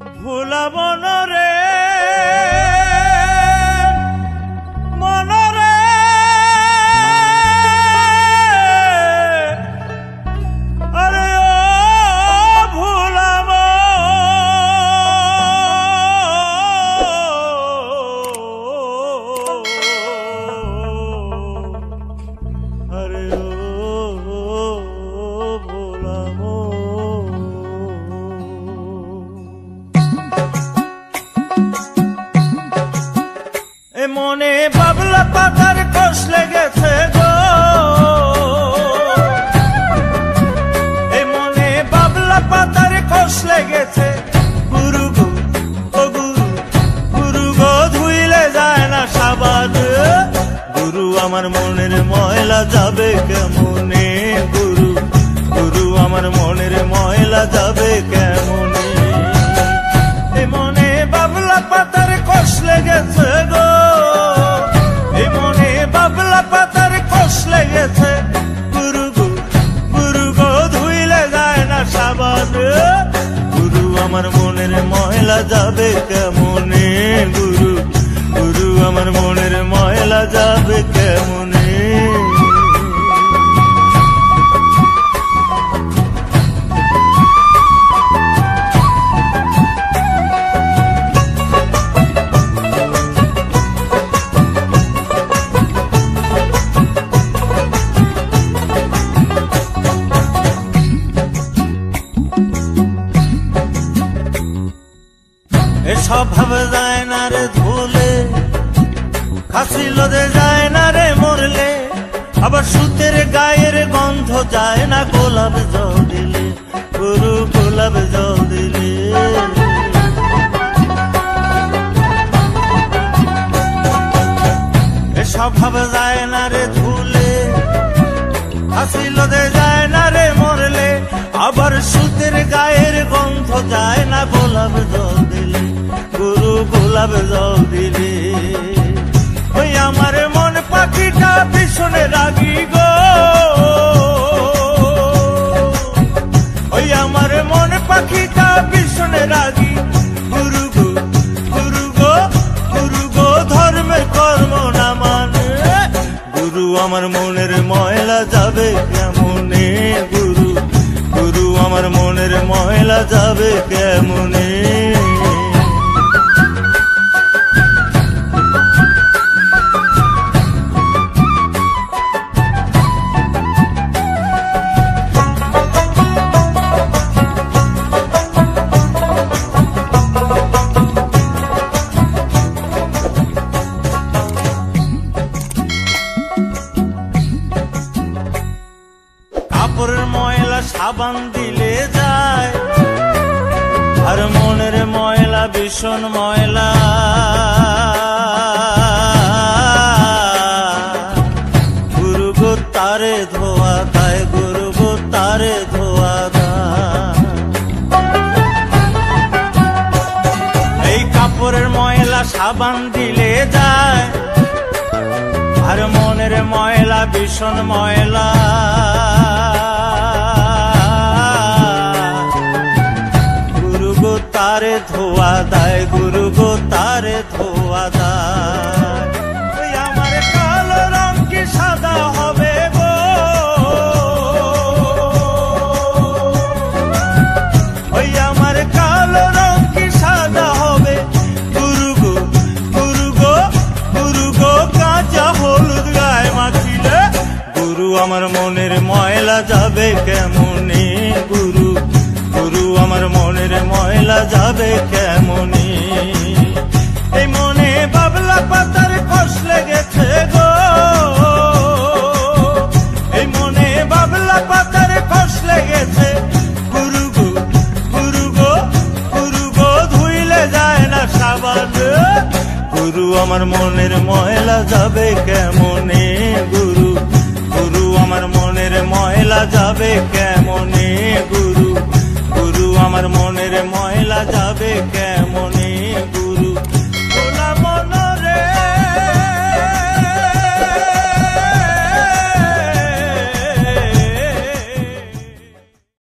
ভোলা মনরে মনরে আরে ও ভোলা আরে ও মনে বাবলা পাতার কষ লেগেছে গো, এ মনে বাবলা পাতার কষ লেগেছে। গুরু গো ও গুরু, গুরু গো ধুইলে যায় না সাবান। গুরু আমার মনের ময়লা যাবে কেমনে? গুরু গুরু আমার মনের ময়লা যাবে কেমনে? এ মনে বাবলা পাতার কষ লেগেছে গো, পাতার কষ লেগেছে। গুরু গো গুরু গো ধুইলে যায় না সাবান। গুরু আমার মনের ময়লা যাবে কেমনে? গুরু গুরু আমার মনের ময়লা যাবে কেমনে? স্বভাব যায় না রে ধুলে, খাসি লোদে যায় না রে মরলে, আবার সুতের গায়ের গন্ধ যায় না গোলাপ জল দিলে। গুরু গোলাপ জল দিলে স্বভাব যায় না রে ধুলে, খাসি লোদে যায় না রে মরলে, আবার সুতের গায়ের গন্ধ যায় না গোলাপ জল দিলে। গুরু গোলাপ জল দিলে। ওই আমার মন পাখিটা ভীষণে রাগি গো, ওই আমার মন পাখিটা ভীষণে রাগি। গুরু গো গুরু গো গুরু গো ধর্মের কর্ম না মানে। গুরু আমার মনের ময়লা যাবে কেমনে? গুরু গুরু আমার মনের ময়লা যাবে কেমনে? কাপড়ের ময়লা সাবান দিলে যায়, আর মনের ময়লা ভীষণ ময়লা। গুরু গো তারে ধোয়া দেয়, গুরু গো তারে ধোয়া দেয়। এই কাপড়ের ময়লা সাবান দিলে যায়, আর মনের ময়লা ভীষণ ময়লা। গুরু গো তারে ধোয়া দেয়, গুরু গো তারে ধোয়া দেয়। ওই আমার কালো রং কি সাদা হবে গো, ওই আমার কালো রং কি সাদা হবে? গুরু গো গুরু গো গুরু গো কাঁচা হলুদ গায়ে মাখিলে। গুরু আমার মনের ময়লা যাবে কেমনে? গুরু গুরু আমার মনের ময়লা যাবে কেমনে? এই মনে বাবলা পাতার কষ লেগেছে গো, এই মনে বাবলা পাতার কষ লেগেছে। গুরু গো গুরু গো গুরু গো ধুইলে যায় না সাবান। গুরু আমার মনের ময়লা যাবে কেমনে? গুরু গুরু আমার মনের ময়লা যাবে কেমনে? গুরু গুরু আমার মনের ময়লা যাবে কেমনে?